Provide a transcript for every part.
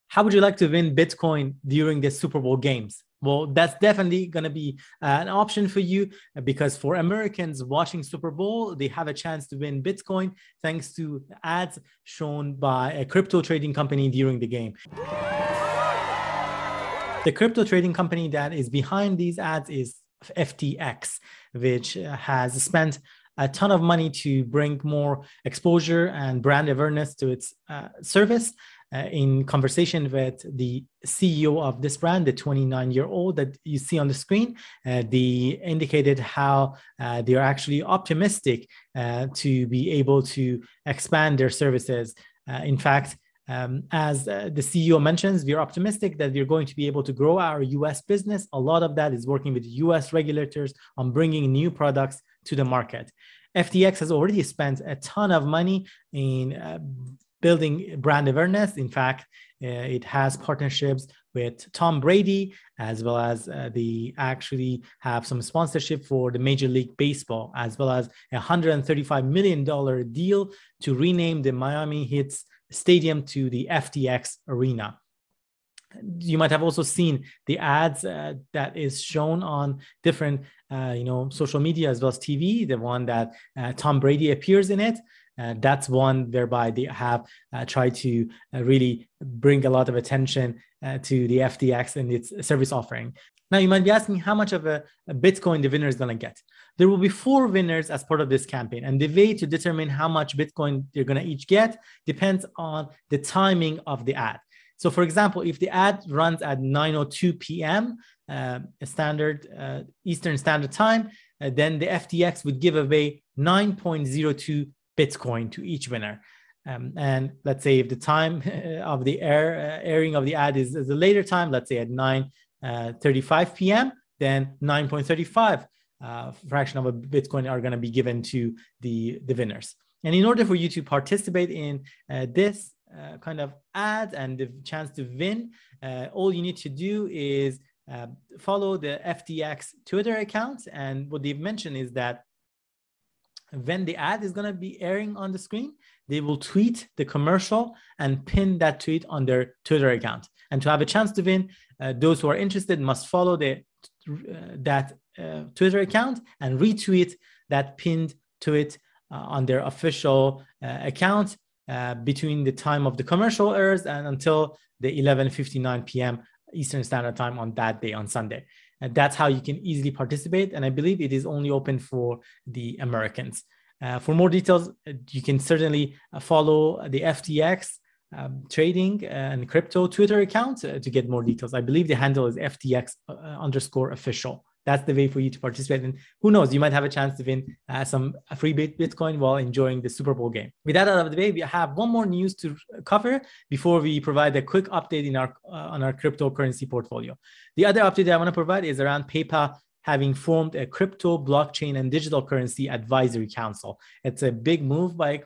How would you like to win Bitcoin during the Super Bowl games? Well, that's definitely going to be an option for you, because for Americans watching Super Bowl, they have a chance to win Bitcoin thanks to ads shown by a crypto trading company during the game. The crypto trading company that is behind these ads is FTX, which has spent a ton of money to bring more exposure and brand awareness to its service. In conversation with the CEO of this brand, the 29-year-old that you see on the screen, they indicated how they are actually optimistic to be able to expand their services. In fact, as the CEO mentions, we are optimistic that we're going to be able to grow our US business. A lot of that is working with US regulators on bringing new products to the market. FTX has already spent a ton of money in building brand awareness. In fact, it has partnerships with Tom Brady, as well as they actually have some sponsorship for the Major League Baseball, as well as a $135 million deal to rename the Miami Heat's stadium to the FTX Arena. You might have also seen the ads that is shown on different social media as well as TV, the one that Tom Brady appears in it. That's one whereby they have tried to really bring a lot of attention to the FTX and its service offering. Now, you might be asking how much of a Bitcoin the winner is going to get. There will be 4 winners as part of this campaign. And the way to determine how much Bitcoin they're going to each get depends on the timing of the ad. So, for example, if the ad runs at 9:02 p.m. Eastern Standard Time, then the FTX would give away 9.02 Bitcoin to each winner. And let's say if the time of the airing of the ad is a later time, let's say at 9:35 p.m., then 9.35 fraction of a Bitcoin are going to be given to the winners. And in order for you to participate in this kind of ad and the chance to win, all you need to do is follow the FTX Twitter account. And what they've mentioned is that when the ad is going to be airing on the screen, they will tweet the commercial and pin that tweet on their Twitter account. And to have a chance to win, those who are interested must follow that Twitter account and retweet that pinned tweet on their official account between the time of the commercial airs and until the 11:59 p.m. Eastern Standard Time on that day, on Sunday. And that's how you can easily participate. And I believe it is only open for the Americans. For more details, you can certainly follow the FTX trading and crypto Twitter account to get more details. I believe the handle is FTX_official. That's the way for you to participate. And who knows, you might have a chance to win some free Bitcoin while enjoying the Super Bowl game. With that out of the way, we have one more news to cover before we provide a quick update in on our cryptocurrency portfolio. The other update that I want to provide is around PayPal having formed a crypto, blockchain, and digital currency advisory council. It's a big move by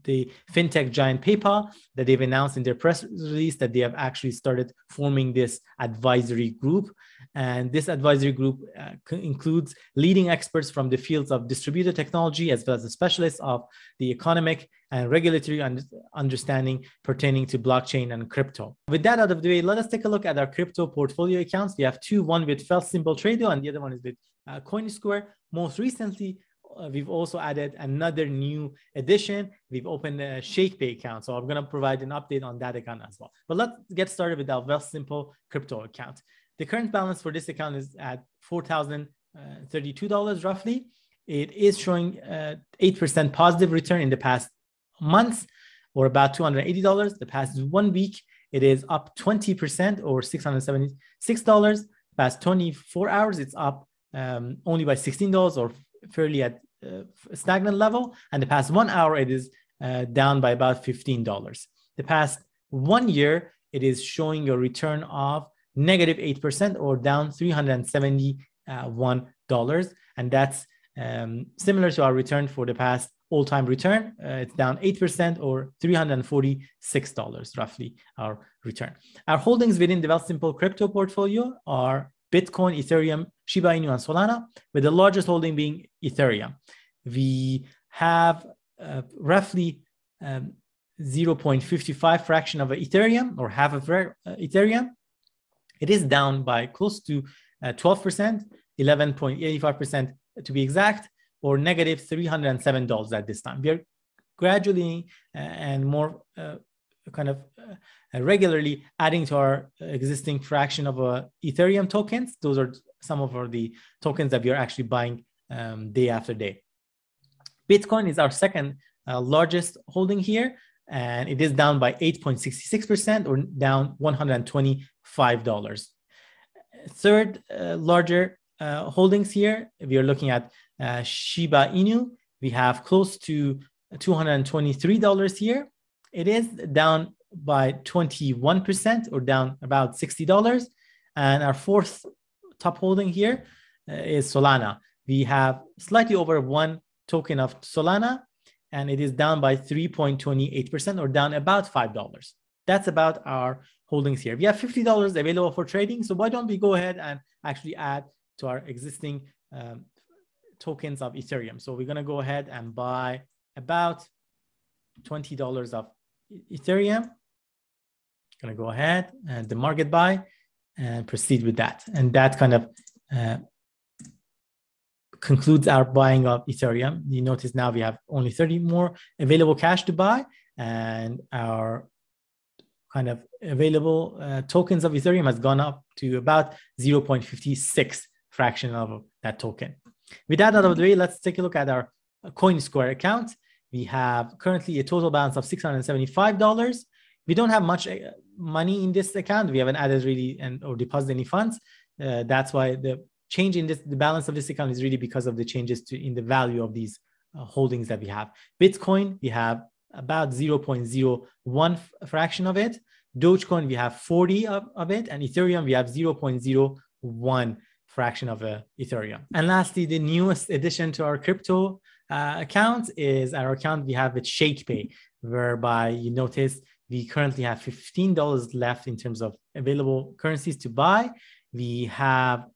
the fintech giant PayPal that they've announced in their press release that they have actually started forming this advisory group. And this advisory group includes leading experts from the fields of distributed technology, as well as the specialists of the economic and regulatory understanding pertaining to blockchain and crypto. With that out of the way, let us take a look at our crypto portfolio accounts. We have 2, one with Wealthsimple Trade and the other one is with 𝐻𝐿. Most recently, we've also added another new addition. We've opened a Shakepay account. So I'm going to provide an update on that account as well. But let's get started with our Wealthsimple crypto account. The current balance for this account is at $4,032 roughly. It is showing 8% positive return in the past months, or about $280. The past 1 week, it is up 20% or $676. The past 24 hours, it's up only by $16 or fairly at stagnant level. And the past 1 hour, it is down by about $15. The past 1 year, it is showing a return of negative 8% or down $371. And that's similar to our return for the past all-time return. It's down 8% or $346 roughly, our return. Our holdings within the Wealthsimple crypto portfolio are Bitcoin, Ethereum, Shiba Inu, and Solana, with the largest holding being Ethereum. We have roughly 0.55 fraction of Ethereum, or half of Ethereum. It is down by close to 12%, 11.85% to be exact, or negative $307 at this time. We are gradually and more regularly adding to our existing fraction of Ethereum tokens. Those are some of the tokens that we are actually buying day after day. Bitcoin is our second largest holding here, and it is down by 8.66%, or down $125. Third larger holdings here, we are looking at Shiba Inu. We have close to $223 here. It is down by 21%, or down about $60. And our fourth top holding here is Solana. We have slightly over one token of Solana, and it is down by 3.28%, or down about $5. That's about our holdings here. We have $50 available for trading. So why don't we go ahead and actually add to our existing tokens of Ethereum. So we're going to go ahead and buy about $20 of Ethereum. Going to go ahead and the market buy and proceed with that. And that kind of concludes our buying of Ethereum. You notice now we have only 30 more available cash to buy, and our kind of available tokens of Ethereum has gone up to about 0.56 fraction of that token. With that out of the way, let's take a look at our CoinSquare account. We have currently a total balance of $675. We don't have much money in this account. We haven't added really or deposited any funds. That's why the change in the balance of this account is really because of the changes in the value of these holdings that we have. Bitcoin, we have about 0.01 fraction of it. Dogecoin, we have 40 of it. And Ethereum, we have 0.01 fraction of Ethereum. And lastly, the newest addition to our crypto account is our account we have with Shakepay, whereby you notice we currently have $15 left in terms of available currencies to buy. We have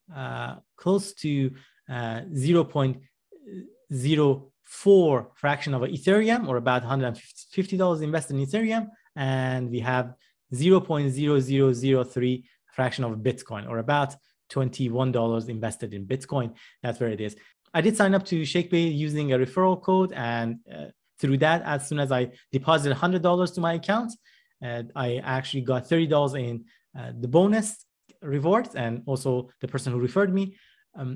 close to 0.04 fraction of Ethereum, or about $150 invested in Ethereum. And we have 0.0003 fraction of Bitcoin, or about $21 invested in Bitcoin. That's where it is. I did sign up to Shakepay using a referral code, and through that, as soon as I deposited $100 to my account, I actually got $30 in the bonus rewards, and also the person who referred me.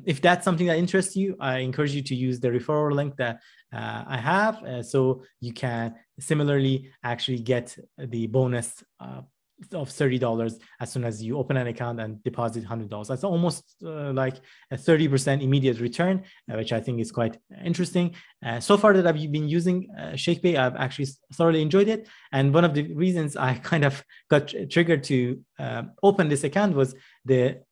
If that's something that interests you, I encourage you to use the referral link that I have, so you can similarly actually get the bonus of $30 as soon as you open an account and deposit $100. That's almost like a 30% immediate return, which I think is quite interesting. So far that I've been using Shakepay, I've actually thoroughly enjoyed it. And one of the reasons I kind of got triggered to open this account was the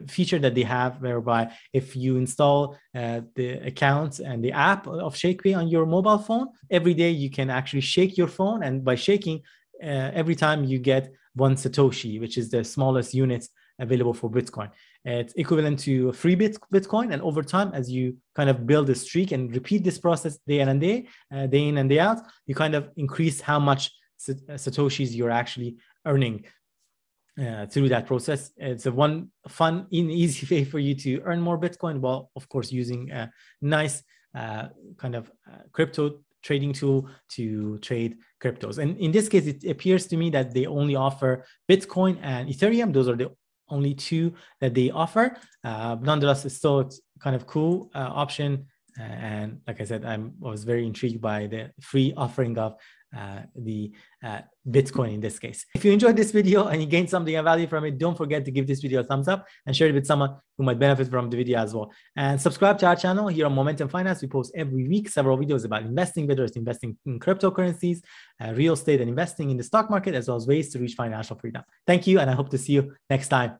feature that they have, whereby if you install the account and the app of Shakepay on your mobile phone, every day you can actually shake your phone, and by shaking, every time you get 1 Satoshi, which is the smallest unit available for Bitcoin. It's equivalent to a free Bitcoin, and over time, as you kind of build a streak and repeat this process day in and day out, you kind of increase how much Satoshis you're actually earning through that process. It's a one fun and easy way for you to earn more Bitcoin, while of course using a nice kind of crypto trading tool to trade cryptos. And in this case, it appears to me that they only offer Bitcoin and Ethereum. Those are the only two that they offer. Nonetheless, it's still kind of cool option. And like I said, I was very intrigued by the free offering of the Bitcoin in this case. If you enjoyed this video and you gained something of value from it, don't forget to give this video a thumbs up and share it with someone who might benefit from the video as well. And subscribe to our channel here on Momentum Finance. We post every week several videos about investing, whether it's investing in cryptocurrencies, real estate, and investing in the stock market, as well as ways to reach financial freedom. Thank you, and I hope to see you next time.